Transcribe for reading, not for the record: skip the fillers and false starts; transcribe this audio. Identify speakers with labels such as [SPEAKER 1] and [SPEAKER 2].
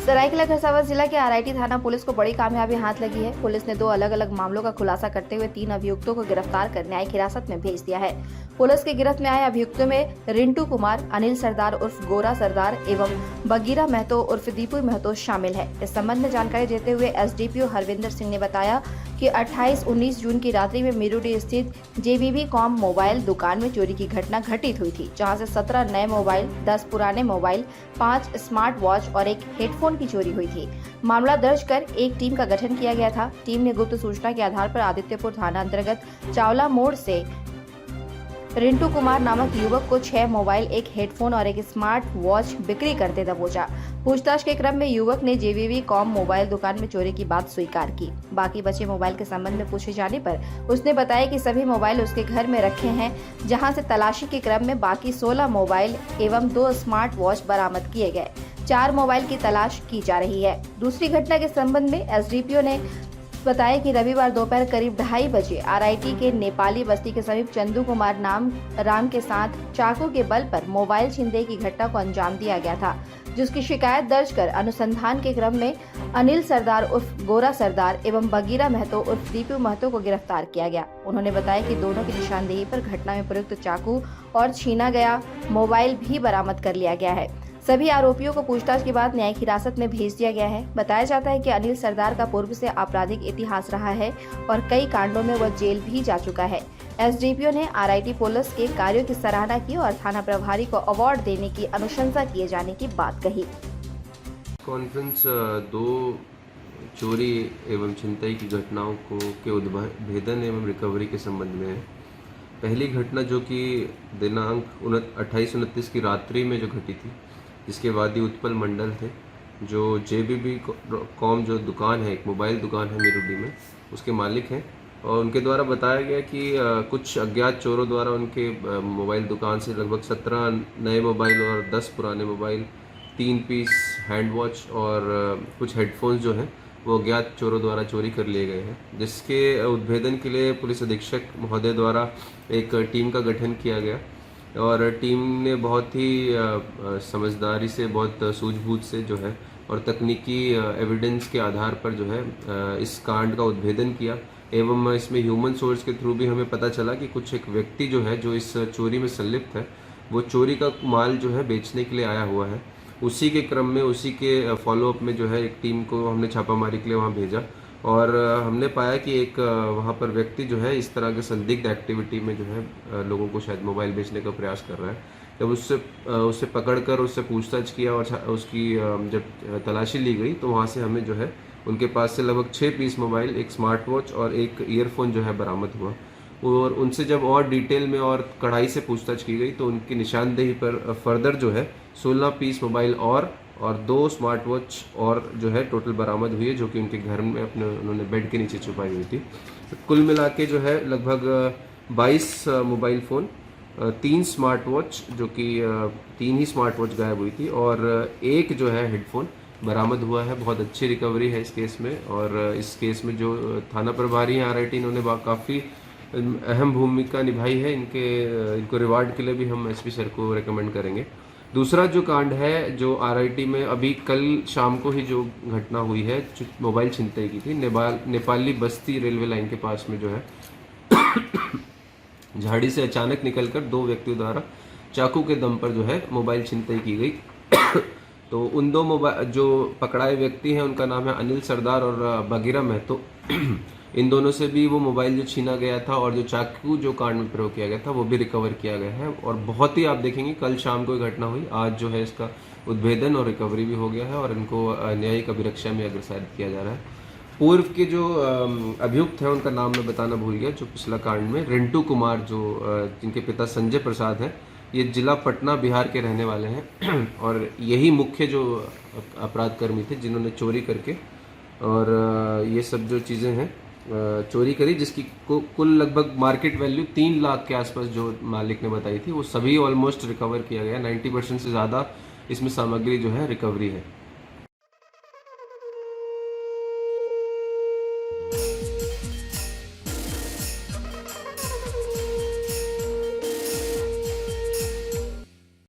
[SPEAKER 1] सरायकेला खरसावां जिला के आरआईटी थाना पुलिस को बड़ी कामयाबी हाथ लगी है। पुलिस ने 2 अलग-अलग मामलों का खुलासा करते हुए 3 अभियुक्तों को गिरफ्तार कर न्यायिक हिरासत में भेज दिया है। पुलिस की गिरफ्त में आए अभियुक्तों में रिंटू कुमार, अनिल सरदार उर्फ गोरा सरदार एवं बगीरा महतो उर्फ दीपू महतो शामिल है। इस संबंध में जानकारी देते हुए एसडीपीओ हरविंदर सिंह ने बताया कि 28-19 जून की रात्रि में मीरूडी स्थित जेबीबी कॉम मोबाइल दुकान में चोरी की घटना घटित हुई थी, जहां से 17 नए मोबाइल, 10 पुराने मोबाइल, 5 स्मार्ट वॉच और एक हेडफोन की चोरी हुई थी। मामला दर्ज कर एक टीम का गठन किया गया था। टीम ने गुप्त सूचना के आधार पर आदित्यपुर थाना अंतर्गत चावला मोड़ से रिंटू कुमार नामक युवक को 6 मोबाइल, एक हेडफोन और एक स्मार्ट वॉच बिक्री करते दबोचा। पूछताछ के क्रम में युवक ने जेबीबी कॉम मोबाइल दुकान में चोरी की बात स्वीकार की। बाकी बचे मोबाइल के संबंध में पूछे जाने पर उसने बताया कि सभी मोबाइल उसके घर में रखे हैं, जहां से तलाशी के क्रम में बाकी 16 मोबाइल एवं 2 स्मार्ट वॉच बरामद किए गए। 4 मोबाइल की तलाश की जा रही है। दूसरी घटना के संबंध में एसडीपीओ ने बताया कि रविवार दोपहर करीब 2:30 बजे आरआईटी के नेपाली बस्ती के समीप चंदू कुमार नाम राम के साथ चाकू के बल पर मोबाइल छीनने की घटना को अंजाम दिया गया था, जिसकी शिकायत दर्ज कर अनुसंधान के क्रम में अनिल सरदार उर्फ गोरा सरदार एवं बगीरा महतो उर्फ दीपू महतो को गिरफ्तार किया गया। उन्होंने बताया कि दोनों की निशानदेही पर घटना में प्रयुक्त चाकू और छीना गया मोबाइल भी बरामद कर लिया गया है। सभी आरोपियों को पूछताछ के बाद न्यायिक हिरासत में भेज दिया गया है। बताया जाता है कि अनिल सरदार का पूर्व से आपराधिक इतिहास रहा है और कई कांडों में वह जेल भी जा चुका है। एसडीपीओ ने आरआईटी पुलिस के कार्यों की सराहना की और थाना प्रभारी को अवार्ड देने की अनुशंसा किए जाने की बात कही।
[SPEAKER 2] कॉन्फ्रेंस 2 चोरी एवं छिनतई की घटनाओं के उद्भेदन एवं रिकवरी के संबंध में है। पहली घटना जो कि दिनांक 28-29 की रात्रि में जो घटी थी, जिसके वादी उत्पल मंडल थे, जो जेबीबी कॉम जो दुकान है, एक मोबाइल दुकान है मीरूडी में, उसके मालिक हैं। और उनके द्वारा बताया गया कि कुछ अज्ञात चोरों द्वारा उनके मोबाइल दुकान से लगभग 17 नए मोबाइल और 10 पुराने मोबाइल, 3 पीस हैंड वॉच और कुछ हेडफोन्स जो हैं वो अज्ञात चोरों द्वारा चोरी कर लिए गए हैं, जिसके उद्भेदन के लिए पुलिस अधीक्षक महोदय द्वारा एक टीम का गठन किया गया। और टीम ने बहुत ही समझदारी से, बहुत सूझबूझ से जो है और तकनीकी एविडेंस के आधार पर जो है इस कांड का उद्भेदन किया। एवं इसमें ह्यूमन सोर्स के थ्रू भी हमें पता चला कि कुछ एक व्यक्ति जो है जो इस चोरी में संलिप्त है, वो चोरी का माल जो है बेचने के लिए आया हुआ है। उसी के क्रम में, उसी के फॉलोअप में जो है एक टीम को हमने छापामारी के लिए वहाँ भेजा और हमने पाया कि एक वहाँ पर व्यक्ति जो है इस तरह के संदिग्ध एक्टिविटी में जो है लोगों को शायद मोबाइल बेचने का प्रयास कर रहा है। जब उससे पकड़कर उससे पूछताछ किया और उसकी जब तलाशी ली गई तो वहाँ से हमें जो है उनके पास से लगभग 6 पीस मोबाइल, एक स्मार्ट वॉच और एक ईयरफोन जो है बरामद हुआ। और उनसे जब और डिटेल में और कड़ाई से पूछताछ की गई तो उनकी निशानदेही पर फर्दर जो है 16 पीस मोबाइल और 2 स्मार्ट वॉच और जो है टोटल बरामद हुई है, जो कि उनके घर में उन्होंने बेड के नीचे छुपाई हुई थी। तो कुल मिला के जो है लगभग 22 मोबाइल फ़ोन, 3 स्मार्ट वॉच, जो कि 3 ही स्मार्ट वॉच गायब हुई थी और एक जो है हेडफोन बरामद हुआ है। बहुत अच्छी रिकवरी है इस केस में। और इस केस में जो थाना प्रभारी हैं आरआईटी, इन्होंने काफ़ी अहम भूमिका निभाई है। इनको रिवार्ड के लिए भी हम एसपी सर को रेकमेंड करेंगे। दूसरा जो कांड है, जो आरआईटी में अभी कल शाम को ही जो घटना हुई है, मोबाइल छिनतई की थी, नेपाली बस्ती रेलवे लाइन के पास में जो है झाड़ी से अचानक निकलकर 2 व्यक्तियों द्वारा चाकू के दम पर जो है मोबाइल छिनतई की गई। तो उन 2 मोबाइल जो पकड़ाए व्यक्ति हैं उनका नाम है अनिल सरदार और बगीरा महतो। इन दोनों से भी वो मोबाइल जो छीना गया था और जो चाकू जो कांड में प्रयोग किया गया था वो भी रिकवर किया गया है। और बहुत ही आप देखेंगे कल शाम को घटना हुई, आज जो है इसका उद्भेदन और रिकवरी भी हो गया है और इनको न्यायिक अभिरक्षा में अग्रसर किया जा रहा है। पूर्व के जो अभियुक्त हैं उनका नाम मैं बताना भूल गया, जो पिछला कांड में रिंटू कुमार, जो जिनके पिता संजय प्रसाद हैं, ये जिला पटना बिहार के रहने वाले हैं और यही मुख्य जो अपराध कर्मी थे जिन्होंने चोरी करके और ये सब जो चीज़ें हैं चोरी करी, जिसकी कुल लगभग मार्केट वैल्यू 3 लाख के आसपास जो मालिक ने बताई थी, वो सभी ऑलमोस्ट रिकवर किया गया। 90% से ज़्यादा इसमें सामग्री जो है रिकवरी है।